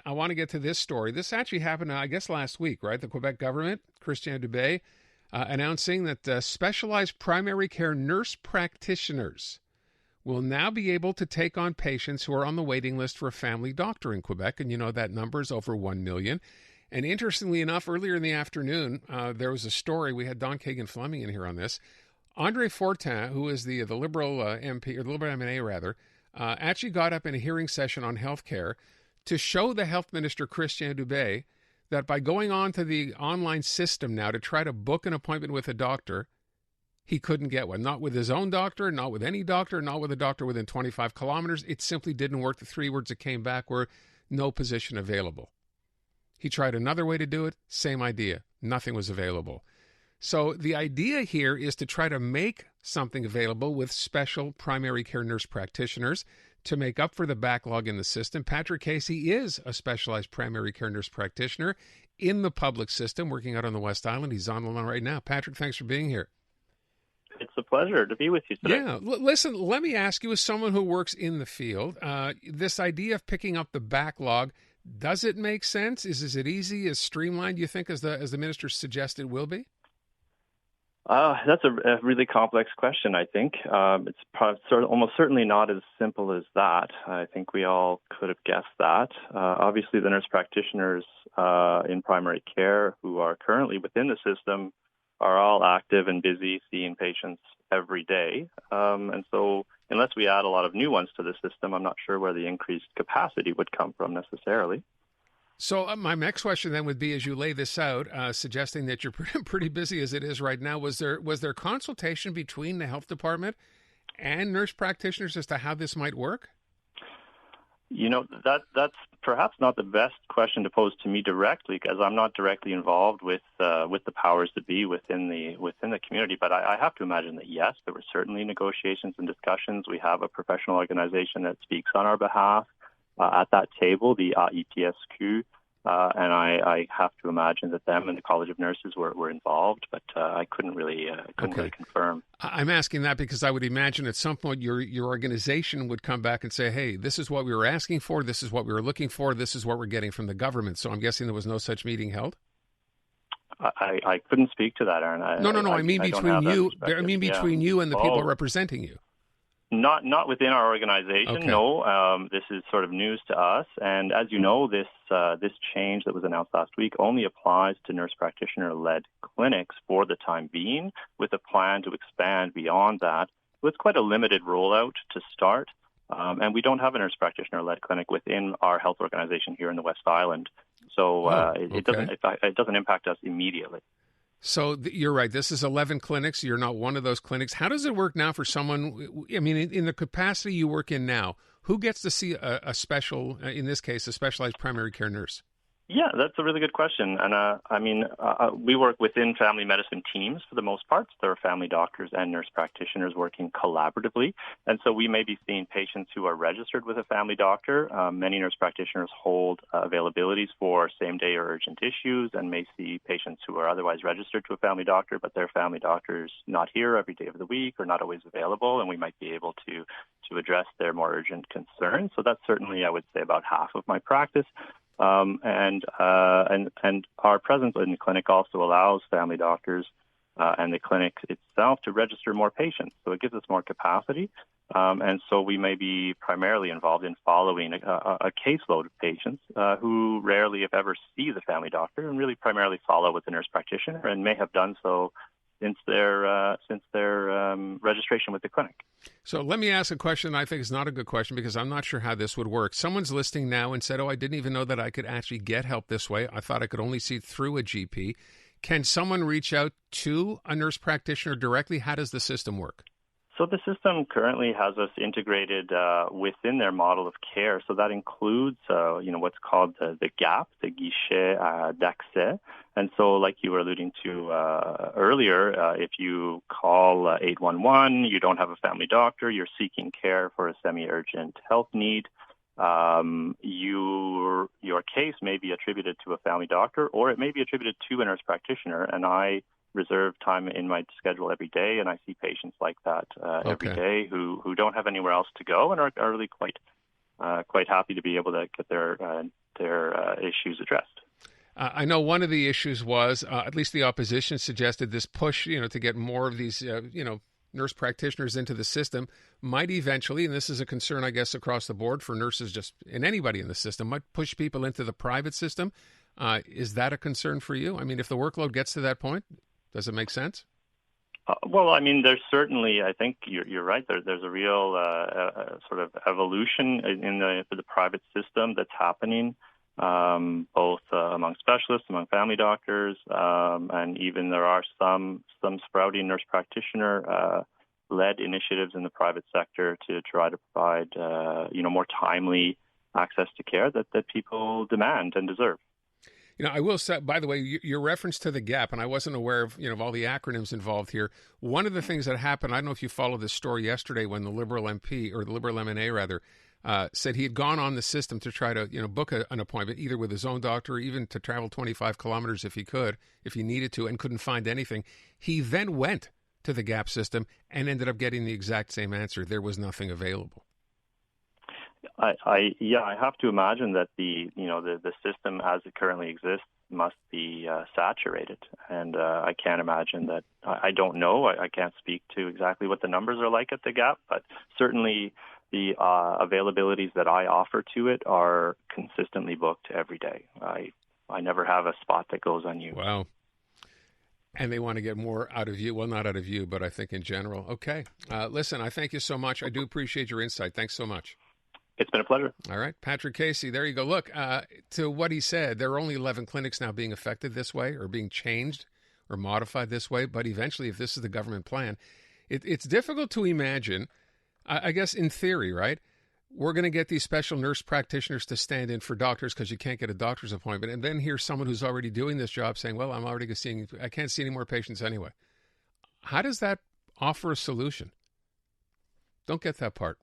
I want to get to this story. This actually happened, I guess, last week, right? The Quebec government, Christian Dubé, announcing that specialized primary care nurse practitioners will now be able to take on patients who are on the waiting list for a family doctor in Quebec. And you know that number is over 1 million. And interestingly enough, earlier in the afternoon, there was a story. We had Don Kagan-Fleming in here on this. Andre Fortin, who is the Liberal MP, or the Liberal MNA rather, actually got up in a hearing session on healthcare to show the health minister, Christian Dubé, that by going on to the online system now to try to book an appointment with a doctor, he couldn't get one. Not with his own doctor, not with any doctor, not with a doctor within 25 kilometers. It simply didn't work. The 3 words that came back were no position available. He tried another way to do it, same idea. Nothing was available. So the idea here is to try to make something available with special primary care nurse practitioners to make up for the backlog in the system. Patrick Casey is a specialized primary care nurse practitioner in the public system working out on the West Island. He's on the line right now. Patrick, thanks for being here. It's a pleasure to be with you today. Yeah. Listen, let me ask you, as someone who works in the field, this idea of picking up the backlog, does it make sense? Is it easy, as streamlined, you think, as the minister suggested will be? That's a really complex question, I think. It's almost certainly not as simple as that. I think we all could have guessed that. Obviously, the nurse practitioners in primary care who are currently within the system are all active and busy seeing patients every day. And so unless we add a lot of new ones to the system, I'm not sure where the increased capacity would come from necessarily. So my next question then would be, as you lay this out, suggesting that you're pretty busy as it is right now, was there consultation between the health department and nurse practitioners as to how this might work? You know, that's perhaps not the best question to pose to me directly, because I'm not directly involved with the powers that be within the community. But I have to imagine that yes, there were certainly negotiations and discussions. We have a professional organization that speaks on our behalf at that table, the AIPSQ, and I have to imagine that them and the College of Nurses were involved, but I couldn't really confirm. I'm asking that because I would imagine at some point your organization would come back and say, hey, this is what we were asking for, this is what we were looking for, this is what we're getting from the government. So I'm guessing there was no such meeting held? I couldn't speak to that, Aaron. No. I mean between you. I mean between you and the people representing you. Not within our organization. Okay. No. This is sort of news to us, and as you know, this change that was announced last week only applies to nurse practitioner-led clinics for the time being, with a plan to expand beyond that. So it's quite a limited rollout to start, and we don't have a nurse practitioner-led clinic within our health organization here in the West Island. So it doesn't impact us immediately. So you're right. This is 11 clinics. You're not one of those clinics. How does it work now for someone? I mean, in the capacity you work in now, who gets to see a special, in this case, a specialized primary care nurse? Yeah, that's a really good question. And we work within family medicine teams for the most part. There are family doctors and nurse practitioners working collaboratively. And so we may be seeing patients who are registered with a family doctor. Many nurse practitioners hold availabilities for same-day or urgent issues and may see patients who are otherwise registered to a family doctor, but their family doctor is not here every day of the week or not always available, and we might be able to address their more urgent concerns. So that's certainly, I would say, about half of my practice. And our presence in the clinic also allows family doctors and the clinic itself to register more patients. So it gives us more capacity. And so we may be primarily involved in following a caseload of patients who rarely, if ever, see the family doctor, and really primarily follow with the nurse practitioner, and may have done so since their registration with the clinic. So let me ask a question I think is not a good question, because I'm not sure how this would work. Someone's listening now and said, I didn't even know that I could actually get help this way. I thought I could only see through a GP. Can someone reach out to a nurse practitioner directly? How does the system work? So the system currently has us integrated within their model of care. So that includes, what's called the GAP, the Guichet d'Accès. And so, like you were alluding to earlier, if you call 811, you don't have a family doctor, you're seeking care for a semi-urgent health need, your case may be attributed to a family doctor, or it may be attributed to a nurse practitioner. And I reserve time in my schedule every day, and I see patients like that every day who don't have anywhere else to go and are really quite happy to be able to get their issues addressed. I know one of the issues was, at least the opposition suggested, this push, to get more of these, nurse practitioners into the system might eventually, and this is a concern, I guess, across the board for nurses, just and anybody in the system, might push people into the private system. Is that a concern for you? I mean, if the workload gets to that point, does it make sense? Well, I mean, there's certainly, I think you're right. There's a real sort of evolution in the private system that's happening, both among specialists, among family doctors, and even there are some sprouting nurse practitioner led initiatives in the private sector to try to provide more timely access to care that people demand and deserve. I will say, by the way, your reference to the gap, and I wasn't aware of, of all the acronyms involved here. One of the things that happened, I don't know if you followed this story yesterday when the Liberal MP, or the Liberal MNA rather, said he had gone on the system to try to, book an appointment, either with his own doctor or even to travel 25 kilometers if he needed to, and couldn't find anything. He then went to the gap system and ended up getting the exact same answer. There was nothing available. I have to imagine that the system as it currently exists must be saturated, and I can't imagine that. I don't know. I can't speak to exactly what the numbers are like at the Gap, but certainly the availabilities that I offer to it are consistently booked every day. I never have a spot that goes unused. Wow. And they want to get more out of you. Well, not out of you, but I think in general. Okay. Listen, I thank you so much. I do appreciate your insight. Thanks so much. It's been a pleasure. All right. Patrick Casey, there you go. Look, to what he said, there are only 11 clinics now being affected this way or being changed or modified this way. But eventually, if this is the government plan, it's difficult to imagine, I guess in theory, right? We're going to get these special nurse practitioners to stand in for doctors because you can't get a doctor's appointment. And then here's someone who's already doing this job saying, well, I can't see any more patients anyway. How does that offer a solution? Don't get that part.